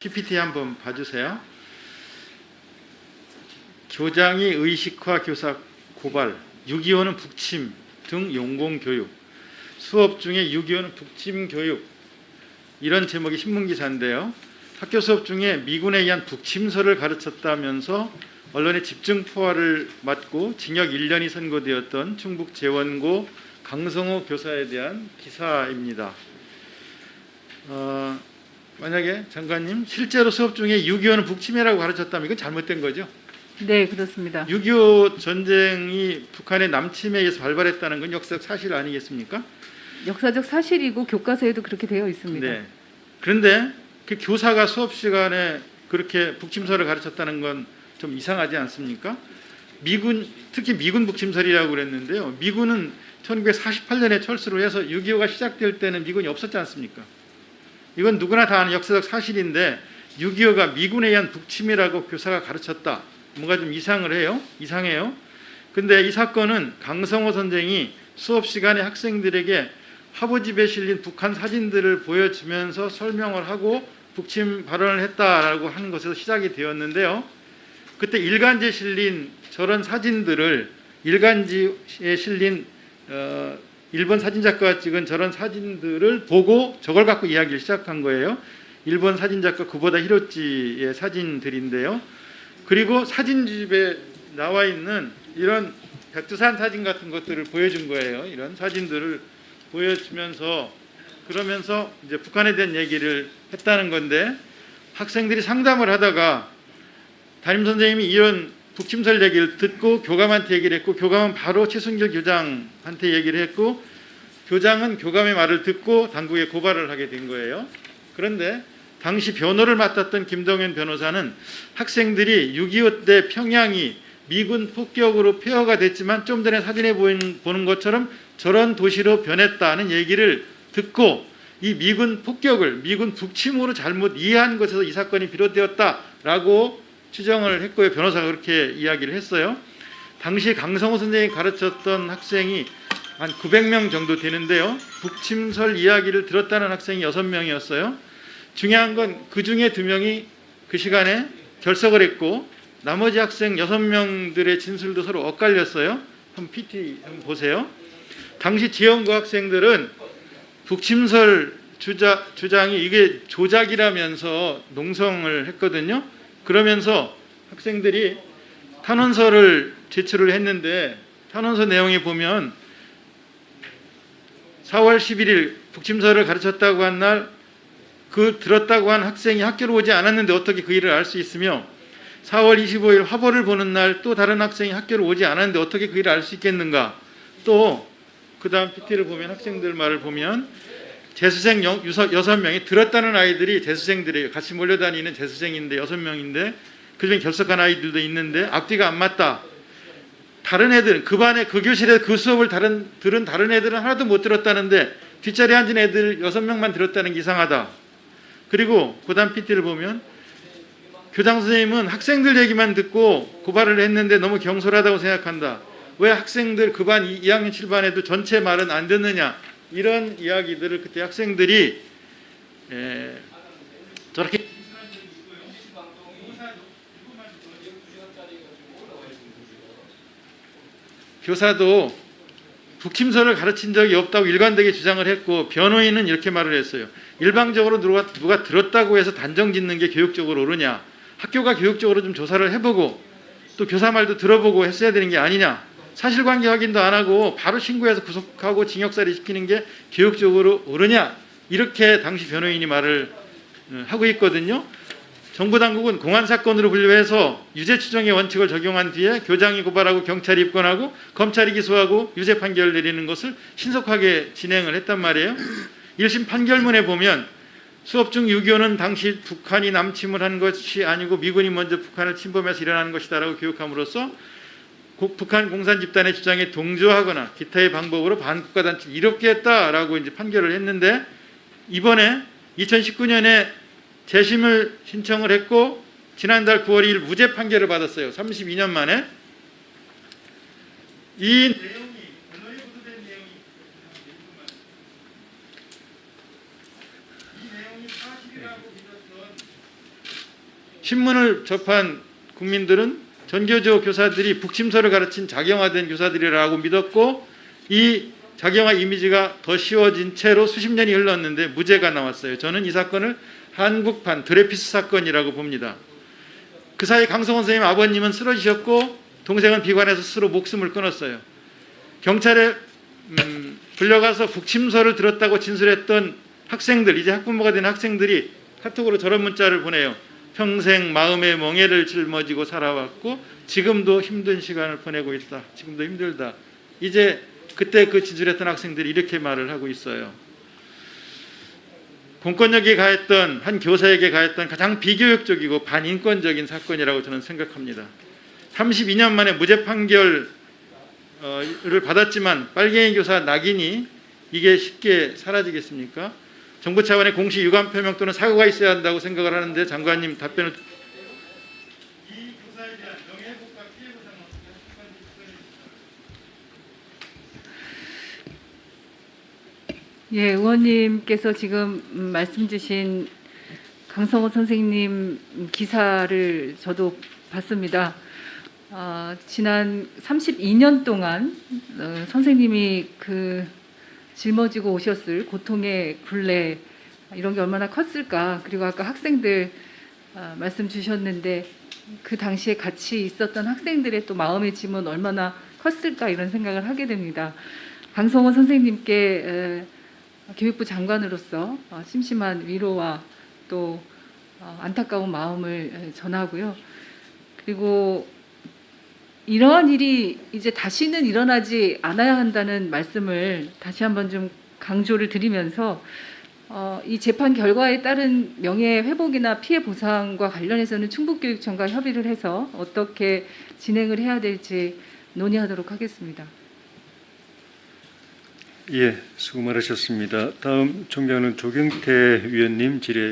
PPT 한번 봐주세요. 교장이 의식화 교사 고발, 6.25는 북침 등 용공교육, 수업 중에 6.25는 북침 교육, 이런 제목의 신문기사인데요. 학교 수업 중에 미군에 의한 북침설을 가르쳤다면서 언론의 집중 포화를 맞고 징역 1년이 선고되었던 충북 재원고 강성호 교사에 대한 기사입니다. 만약에 장관님 실제로 수업 중에 6.25는 북침이라고 가르쳤다면 이건 잘못된 거죠? 네, 그렇습니다. 6.25 전쟁이 북한의 남침에 의해서 발발했다는 건 역사적 사실 아니겠습니까? 역사적 사실이고 교과서에도 그렇게 되어 있습니다. 네. 그런데 그 교사가 수업 시간에 그렇게 북침설을 가르쳤다는 건 좀 이상하지 않습니까? 미군, 특히 미군 북침설이라고 그랬는데요. 미군은 1948년에 철수를 해서 6.25가 시작될 때는 미군이 없었지 않습니까? 이건 누구나 다 아는 역사적 사실인데 6.25가 미군에 의한 북침이라고 교사가 가르쳤다. 뭔가 좀 이상해요. 근데 이 사건은 강성호 선생이 수업 시간에 학생들에게 화보집에 실린 북한 사진들을 보여주면서 설명을 하고 북침 발언을 했다라고 하는 것에서 시작이 되었는데요. 그때 일간지에 실린 저런 사진들을, 일간지에 실린 일본 사진작가가 찍은 저런 사진들을 보고 저걸 갖고 이야기를 시작한 거예요. 일본 사진작가 구보다 히로치의 사진들인데요. 그리고 사진집에 나와 있는 이런 백두산 사진 같은 것들을 보여준 거예요. 이런 사진들을 보여주면서 그러면서 이제 북한에 대한 얘기를 했다는 건데, 학생들이 상담을 하다가 담임 선생님이 이런 북침설 얘기를 듣고 교감한테 얘기를 했고, 교감은 바로 최순길 교장한테 얘기를 했고, 교장은 교감의 말을 듣고 당국에 고발을 하게 된 거예요. 그런데 당시 변호를 맡았던 김동현 변호사는 학생들이 6.25 때 평양이 미군 폭격으로 폐허가 됐지만 좀 전에 사진에 보는 것처럼 저런 도시로 변했다는 얘기를 듣고 이 미군 폭격을 미군 북침으로 잘못 이해한 것에서 이 사건이 비롯되었다라고 추정을 했고요. 변호사가 그렇게 이야기를 했어요. 당시 강성호 선생이 가르쳤던 학생이 한 900명 정도 되는데요. 북침설 이야기를 들었다는 학생이 6명이었어요. 중요한 건 그 중에 2명이 그 시간에 결석을 했고 나머지 학생 6명들의 진술도 서로 엇갈렸어요. 한번 PT 한번 보세요. 당시 지원고 학생들은 북침설 주장이 이게 조작이라면서 농성을 했거든요. 그러면서 학생들이 탄원서를 제출을 했는데 탄원서 내용에 보면 4월 11일 북침설을 가르쳤다고 한 날 그 들었다고 한 학생이 학교로 오지 않았는데 어떻게 그 일을 알 수 있으며, 4월 25일 화보를 보는 날 또 다른 학생이 학교로 오지 않았는데 어떻게 그 일을 알 수 있겠는가. 또 그 다음 PT를 보면 학생들 말을 보면 재수생 6명이 들었다는 아이들이 재수생들이에요. 같이 몰려다니는 재수생인데 6명인데 그중에 결석한 아이들도 있는데 앞뒤가 안 맞다. 다른 애들, 그 반에 그 교실에 그 수업을 들은 다른 애들은 하나도 못 들었다는데 뒷자리에 앉은 애들 6명만 들었다는 게 이상하다. 그리고 그 다음 PT를 보면 교장 선생님은 학생들 얘기만 듣고 고발을 했는데 너무 경솔하다고 생각한다. 왜 학생들 그 반 2학년 7반에도 전체 말은 안 듣느냐. 이런 이야기들을 그때 학생들이 저렇게 교사도 북침설을 가르친 적이 없다고 일관되게 주장을 했고, 변호인은 이렇게 말을 했어요. 일방적으로 누가 들었다고 해서 단정 짓는 게 교육적으로 옳으냐. 학교가 교육적으로 좀 조사를 해보고 또 교사 말도 들어보고 했어야 되는 게 아니냐. 사실관계 확인도 안 하고 바로 신고해서 구속하고 징역살이 시키는 게 교육적으로 옳으냐. 이렇게 당시 변호인이 말을 하고 있거든요. 정부 당국은 공안 사건으로 분류해서 유죄 추정의 원칙을 적용한 뒤에 교장이 고발하고 경찰이 입건하고 검찰이 기소하고 유죄 판결을 내리는 것을 신속하게 진행을 했단 말이에요. 1심 판결문에 보면 수업 중 6.25는 당시 북한이 남침을 한 것이 아니고 미군이 먼저 북한을 침범해서 일어나는 것이다라고 교육함으로써 북한 공산 집단의 주장에 동조하거나 기타의 방법으로 반국가 단체를 이롭게 했다라고 이제 판결을 했는데, 이번에 2019년에 재심을 신청을 했고 지난달 9월 2일 무죄 판결을 받았어요. 32년 만에. 이 내용이 언론에 보도된 내용이 이 내용이 사실이라고 믿었던 신문을 접한 국민들은 전교조 교사들이 북침서를 가르친 작용화된 교사들이라고 믿었고 이 작용화 이미지가 더 씌워진 채로 수십 년이 흘렀는데 무죄가 나왔어요. 저는 이 사건을 한국판 드레피스 사건이라고 봅니다. 그 사이 강성원 선생님 아버님은 쓰러지셨고 동생은 비관해서 스스로 목숨을 끊었어요. 경찰에 불려가서 북침서를 들었다고 진술했던 학생들, 이제 학부모가 된 학생들이 카톡으로 저런 문자를 보내요. 평생 마음의 멍에를 짊어지고 살아왔고 지금도 힘든 시간을 보내고 있다. 지금도 힘들다. 이제 그때 그 진술했던 학생들이 이렇게 말을 하고 있어요. 공권력이 가했던 한 교사에게 가했던 가장 비교육적이고 반인권적인 사건이라고 저는 생각합니다. 32년 만에 무죄 판결을 받았지만 빨갱이 교사 낙인이 이게 쉽게 사라지겠습니까? 정부 차원의 공식 유감 표명 또는 사과가 있어야 한다고 생각을 하는데 장관님 답변을 이 교사에 대한 명예회복과 피해 보상은 어떻게 하실 건지. 예, 의원님께서 지금 말씀 주신 강성호 선생님 기사를 저도 봤습니다. 지난 32년 동안 선생님이 그 짊어지고 오셨을 고통의 굴레 이런 게 얼마나 컸을까. 그리고 아까 학생들 말씀 주셨는데 그 당시에 같이 있었던 학생들의 또 마음의 짐은 얼마나 컸을까 이런 생각을 하게 됩니다. 강성호 선생님께 교육부 장관으로서 심심한 위로와 또 안타까운 마음을 전하고요. 그리고 이러한 일이 이제 다시는 일어나지 않아야 한다는 말씀을 다시 한번 좀 강조를 드리면서 이 재판 결과에 따른 명예회복이나 피해 보상과 관련해서는 충북교육청과 협의를 해서 어떻게 진행을 해야 될지 논의하도록 하겠습니다. 예, 수고 많으셨습니다. 다음 총장은 조경태 위원님 질의